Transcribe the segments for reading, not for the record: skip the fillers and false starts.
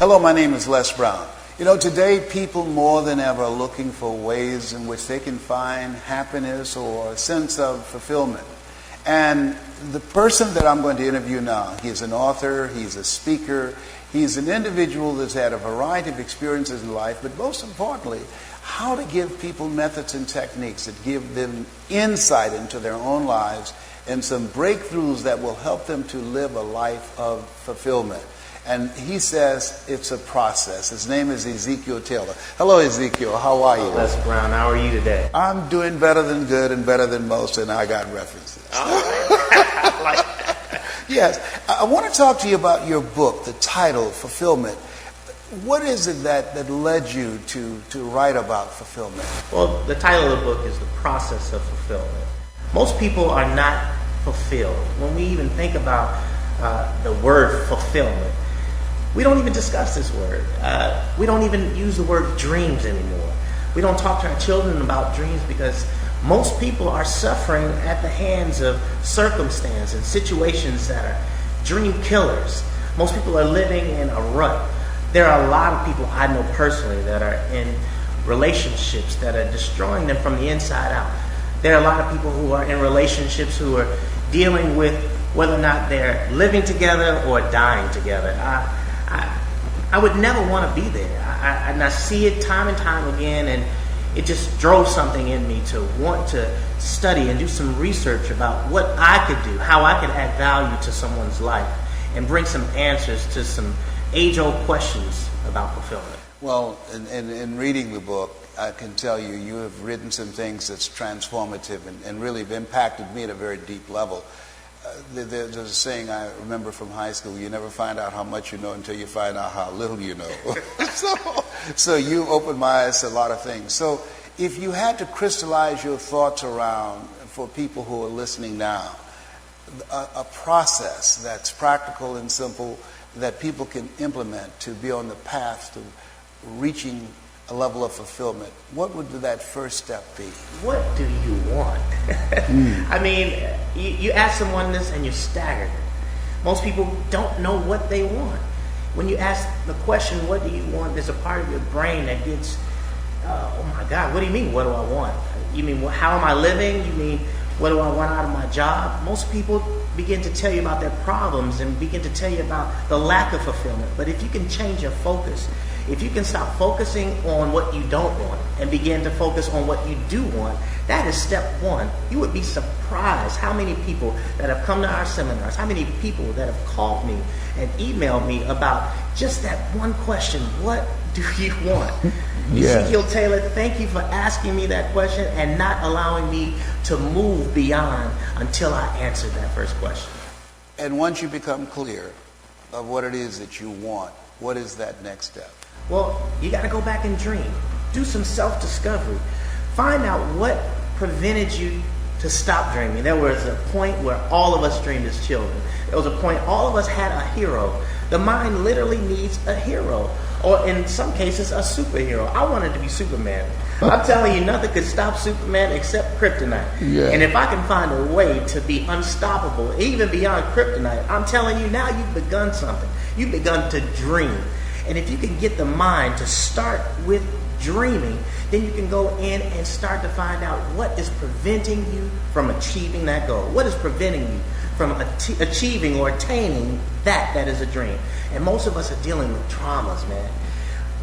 Hello, my name is Les Brown. Today people more than ever are looking for ways in which they can find happiness or a sense of fulfillment. And the person that I'm going to interview now, he's an author, he's a speaker, he's an individual that's had a variety of experiences in life, but most importantly, how to give people methods and techniques that give them insight into their own lives and some breakthroughs that will help them to live a life of fulfillment. And he says it's a process. His name is Ezekiel Taylor. Hello, Ezekiel. How are you? Les Brown, how are you today? I'm doing better than good and better than most, and I got references. All right. I like that. Yes. I want to talk to you about your book, the title, Fulfillment. What is it that led you to write about fulfillment? Well, the title of the book is The Process of Fulfillment. Most people are not fulfilled. When we even think about the word fulfillment, we don't even discuss this word. We don't even use the word dreams anymore. We don't talk to our children about dreams because most people are suffering at the hands of circumstance and situations that are dream killers. Most people are living in a rut. There are a lot of people I know personally that are in relationships that are destroying them from the inside out. There are a lot of people who are in relationships who are dealing with whether or not they're living together or dying together. I would never want to be there. And I see it time and time again, and it just drove something in me to want to study and do some research about what I could do, how I could add value to someone's life, and bring some answers to some age-old questions about fulfillment. Well, in reading the book, I can tell you, you have written some things that's transformative and really have impacted me at a very deep level. There's a saying I remember from high school: you never find out how much you know until you find out how little you know. So you opened my eyes to a lot of things. So if you had to crystallize your thoughts around, for people who are listening now, a process that's practical and simple that people can implement to be on the path to reaching a level of fulfillment, what would that first step be? What do you want? I mean, you ask someone this and you're staggered. Most people don't know what they want. When you ask the question, what do you want, there's a part of your brain that gets, oh my God, what do you mean, what do I want? You mean, how am I living? You mean, what do I want out of my job? Most people begin to tell you about their problems and begin to tell you about the lack of fulfillment. But if you can change your focus, if you can stop focusing on what you don't want and begin to focus on what you do want, that is step one. You would be surprised how many people that have come to our seminars, how many people that have called me and emailed me about just that one question: what do you want? Yeah. Ezekiel Taylor, thank you for asking me that question and not allowing me to move beyond until I answered that first question. And once you become clear of what it is that you want, what is that next step? Well, you got to go back and dream. Do some self-discovery. Find out what prevented you to stop dreaming. There was a point where all of us dreamed as children. There was a point all of us had a hero. The mind literally needs a hero, or in some cases, a superhero. I wanted to be Superman. I'm telling you, nothing could stop Superman except kryptonite. Yeah. And if I can find a way to be unstoppable, even beyond kryptonite, I'm telling you now, you've begun something. You've begun to dream. And if you can get the mind to start with dreaming, then you can go in and start to find out what is preventing you from achieving that goal. What is preventing you from achieving or attaining that is a dream. And most of us are dealing with traumas, man.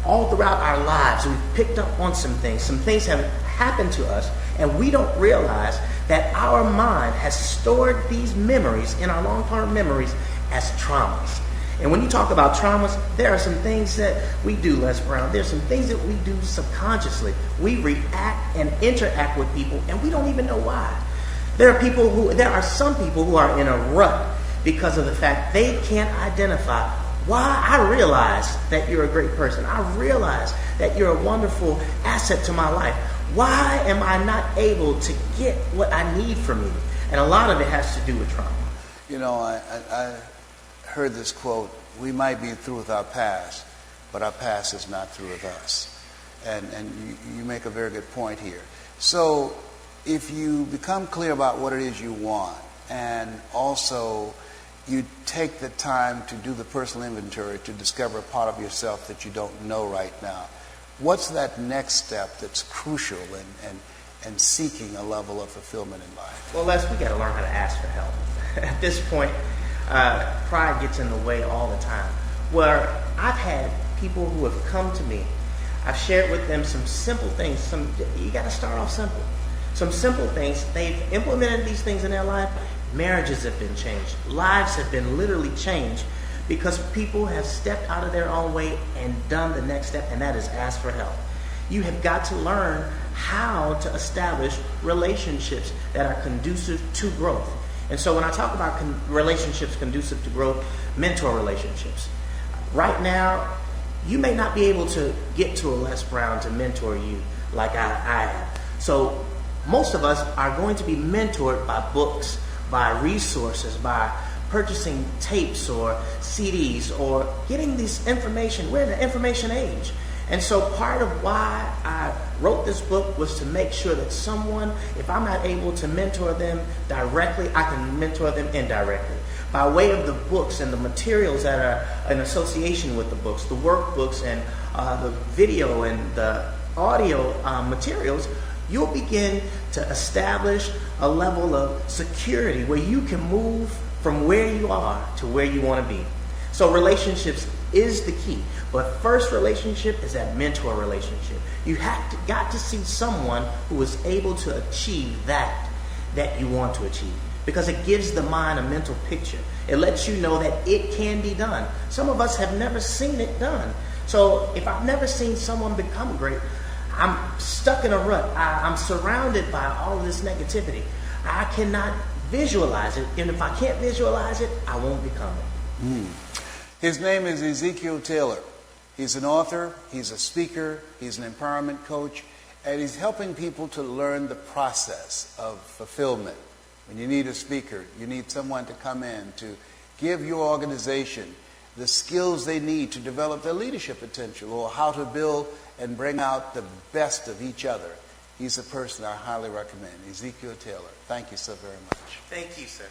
All throughout our lives, we've picked up on some things. Some things have happened to us, and we don't realize that our mind has stored these memories in our long-term memories as traumas. And when you talk about traumas, there are some things that we do, Les Brown. There's some things that we do subconsciously. We react and interact with people, and we don't even know why. There are some people who are in a rut because of the fact they can't identify why. I realize that you're a great person. I realize that you're a wonderful asset to my life. Why am I not able to get what I need from you? And a lot of it has to do with trauma. You know, I heard this quote: we might be through with our past, but our past is not through with us. And you make a very good point here. So if you become clear about what it is you want, and also you take the time to do the personal inventory to discover a part of yourself that you don't know right now. What's that next step that's crucial in seeking a level of fulfillment in life? Well, Les, we got to learn how to ask for help. At this point, pride gets in the way all the time. Where I've had people who have come to me, I've shared with them some simple things. You got to start off simple. Some simple things. They've implemented these things in their life. Marriages have been changed. Lives have been literally changed because people have stepped out of their own way and done the next step, and that is ask for help. You have got to learn how to establish relationships that are conducive to growth. And so when I talk about relationships conducive to growth, mentor relationships. Right now, you may not be able to get to a Les Brown to mentor you like I have. So most of us are going to be mentored by books, by resources, by purchasing tapes or CDs or getting this information. We're in the information age. And so part of why I wrote this book was to make sure that someone, if I'm not able to mentor them directly, I can mentor them indirectly. By way of the books and the materials that are in association with the books, the workbooks and the video and the audio materials, you'll begin to establish a level of security where you can move from where you are to where you want to be. So relationships is the key. But first relationship is that mentor relationship. You got to see someone who is able to achieve that you want to achieve. Because it gives the mind a mental picture. It lets you know that it can be done. Some of us have never seen it done. So if I've never seen someone become great, I'm stuck in a rut. I'm surrounded by all of this negativity. I cannot visualize it. And if I can't visualize it, I won't become it. His name is Ezekiel Taylor. He's an author, he's a speaker, he's an empowerment coach, and he's helping people to learn the process of fulfillment. When you need a speaker, you need someone to come in to give your organization the skills they need to develop their leadership potential, or how to build and bring out the best of each other. He's a person I highly recommend, Ezekiel Taylor. Thank you so very much. Thank you, sir.